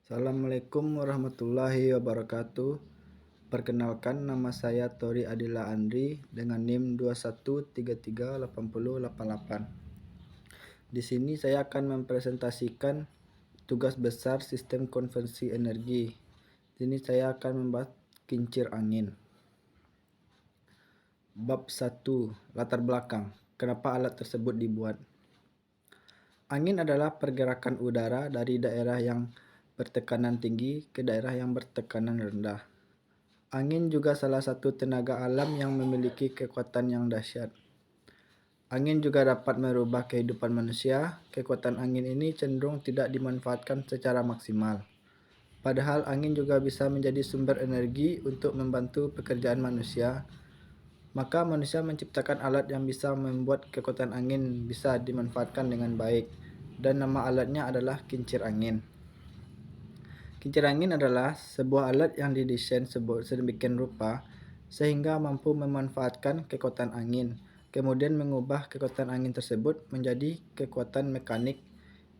Assalamualaikum warahmatullahi wabarakatuh. Perkenalkan, nama saya Tori Adila Andri dengan NIM 21338088. Di sini saya akan mempresentasikan tugas besar sistem konversi energi. Di sini saya akan membahas kincir angin. Bab 1. Latar belakang. Kenapa alat tersebut dibuat? Angin adalah pergerakan udara dari daerah yang bertekanan tinggi ke daerah yang bertekanan rendah. Angin juga salah satu tenaga alam yang memiliki kekuatan yang dahsyat. Angin juga dapat merubah kehidupan manusia. Kekuatan angin ini cenderung tidak dimanfaatkan secara maksimal. Padahal angin juga bisa menjadi sumber energi untuk membantu pekerjaan manusia. Maka manusia menciptakan alat yang bisa membuat kekuatan angin bisa dimanfaatkan dengan baik. Dan nama alatnya adalah kincir angin. Kincir angin adalah sebuah alat yang didesain sedemikian rupa sehingga mampu memanfaatkan kekuatan angin, kemudian mengubah kekuatan angin tersebut menjadi kekuatan mekanik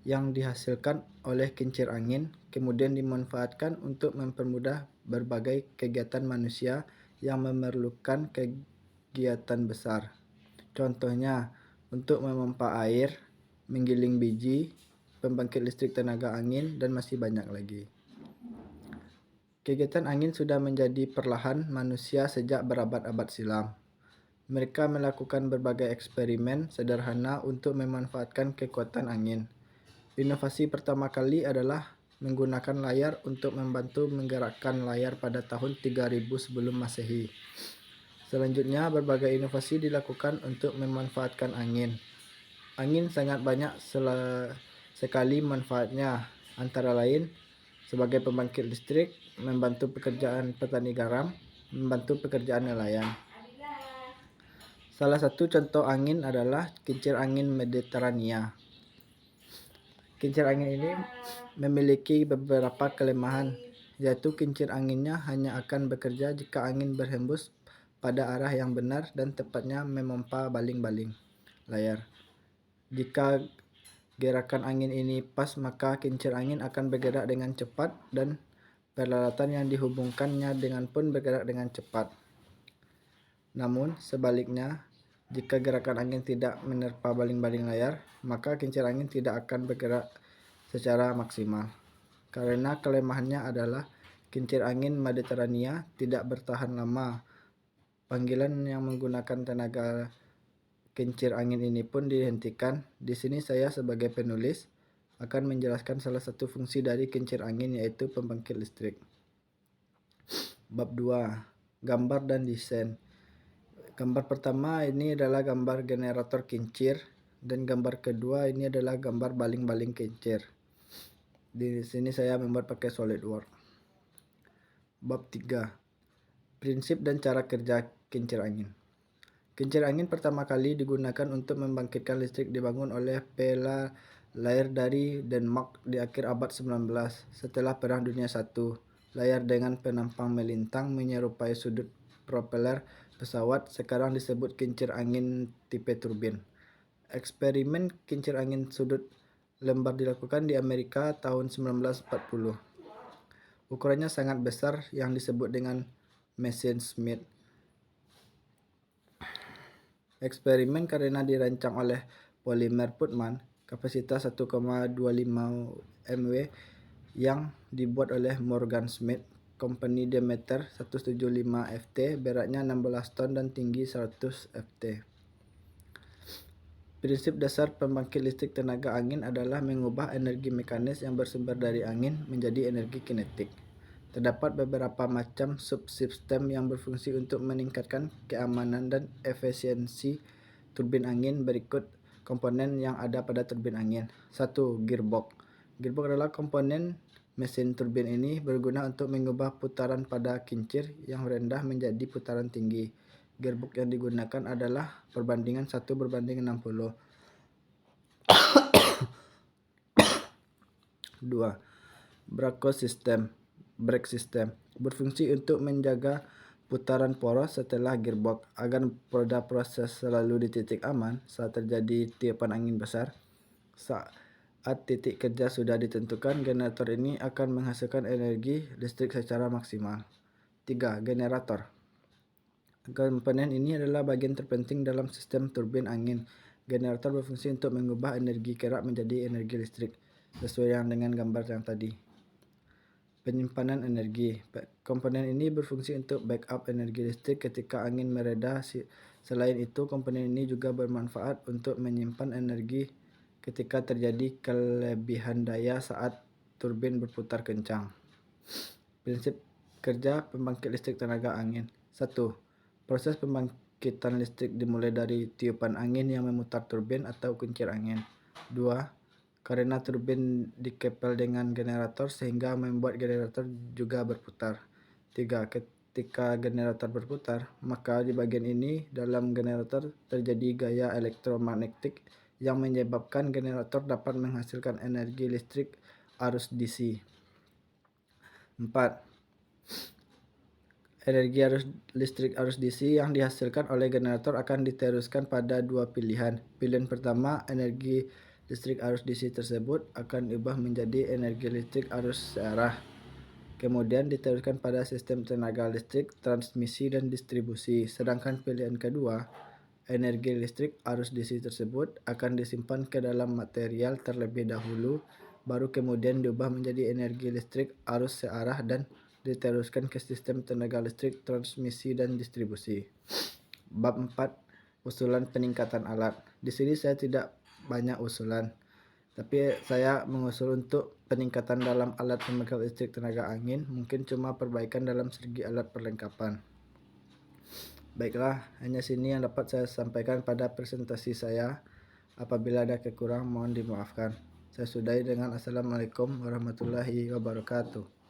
yang dihasilkan oleh kincir angin, kemudian dimanfaatkan untuk mempermudah berbagai kegiatan manusia yang memerlukan kegiatan besar. Contohnya, untuk memompa air, menggiling biji, pembangkit listrik tenaga angin, dan masih banyak lagi. Kegiatan angin sudah menjadi perlahan manusia sejak berabad-abad silam. Mereka melakukan berbagai eksperimen sederhana untuk memanfaatkan kekuatan angin. Inovasi pertama kali adalah menggunakan layar untuk membantu menggerakkan layar pada tahun 3000 sebelum Masehi. Selanjutnya, berbagai inovasi dilakukan untuk memanfaatkan angin. Angin sangat banyak sekali manfaatnya, antara lain sebagai pembangkit listrik, membantu pekerjaan petani garam, membantu pekerjaan nelayan. Salah satu contoh angin adalah kincir angin Mediterania. Kincir angin ini memiliki beberapa kelemahan, yaitu kincir anginnya hanya akan bekerja jika angin berhembus pada arah yang benar dan tepatnya memompa baling-baling layar. Jika gerakan angin ini pas, maka kincir angin akan bergerak dengan cepat dan peralatan yang dihubungkannya dengan pun bergerak dengan cepat. Namun, sebaliknya, jika gerakan angin tidak menerpa baling-baling layar, maka kincir angin tidak akan bergerak secara maksimal. Karena kelemahannya adalah kincir angin Mediterania tidak bertahan lama. Panggilan yang menggunakan tenaga kincir angin ini pun dihentikan. Di sini saya sebagai penulis akan menjelaskan salah satu fungsi dari kincir angin, yaitu pembangkit listrik. Bab 2. Gambar dan desain. Gambar pertama ini adalah gambar generator kincir, dan gambar kedua ini adalah gambar baling-baling kincir. Di sini saya membuat pakai SolidWorks. Bab 3. Prinsip dan cara kerja kincir angin. Kincir angin pertama kali digunakan untuk membangkitkan listrik dibangun oleh Pella Lair dari Denmark di akhir abad 19 setelah Perang Dunia I. Layar dengan penampang melintang menyerupai sudut propeller pesawat sekarang disebut kincir angin tipe turbin. Eksperimen kincir angin sudut lembar dilakukan di Amerika tahun 1940. Ukurannya sangat besar yang disebut dengan mesin Smith. Eksperimen karena dirancang oleh polimer Putman, kapasitas 1,25 mW yang dibuat oleh Morgan Smith, Company Demeter 175 Ft, beratnya 16 ton dan tinggi 100 Ft. Prinsip dasar pembangkit listrik tenaga angin adalah mengubah energi mekanis yang bersumber dari angin menjadi energi kinetik. Terdapat beberapa macam subsistem yang berfungsi untuk meningkatkan keamanan dan efisiensi turbin angin. Berikut komponen yang ada pada turbin angin. 1. Gearbox. Gearbox adalah komponen mesin turbin ini berguna untuk mengubah putaran pada kincir yang rendah menjadi putaran tinggi. Gearbox yang digunakan adalah perbandingan 1:60. 2. Brake system berfungsi untuk menjaga putaran poros setelah gearbox agar roda proses selalu di titik aman saat terjadi tiupan angin besar. Saat titik kerja sudah ditentukan, generator ini akan menghasilkan energi listrik secara maksimal. 3. Generator. Komponen ini adalah bagian terpenting dalam sistem turbin angin. Generator berfungsi untuk mengubah energi kerak menjadi energi listrik, sesuai dengan gambar yang tadi. Penyimpanan energi. Komponen ini berfungsi untuk backup energi listrik ketika angin mereda. Selain itu, komponen ini juga bermanfaat untuk menyimpan energi ketika terjadi kelebihan daya saat turbin berputar kencang. Prinsip kerja pembangkit listrik tenaga angin. 1. Proses pembangkitan listrik dimulai dari tiupan angin yang memutar turbin atau kincir angin. 2. Karena turbin dikepel dengan generator sehingga membuat generator juga berputar. 3. Ketika generator berputar, maka di bagian ini dalam generator terjadi gaya elektromagnetik yang menyebabkan generator dapat menghasilkan energi listrik arus DC. 4. Energi listrik arus DC yang dihasilkan oleh generator akan diteruskan pada dua pilihan. Pilihan pertama, energi listrik arus DC tersebut akan diubah menjadi energi listrik arus searah. Kemudian diteruskan pada sistem tenaga listrik, transmisi, dan distribusi. Sedangkan pilihan kedua, energi listrik arus DC tersebut akan disimpan ke dalam material terlebih dahulu, baru kemudian diubah menjadi energi listrik arus searah dan diteruskan ke sistem tenaga listrik, transmisi, dan distribusi. Bab 4. Usulan peningkatan alat. Di sini saya tidak banyak usulan, tapi saya mengusul untuk peningkatan dalam alat pembangkit listrik tenaga angin, mungkin cuma perbaikan dalam segi alat perlengkapan. Baiklah, hanya sini yang dapat saya sampaikan pada presentasi saya. Apabila ada kekurangan, mohon dimaafkan. Saya sudahi dengan Assalamualaikum warahmatullahi wabarakatuh.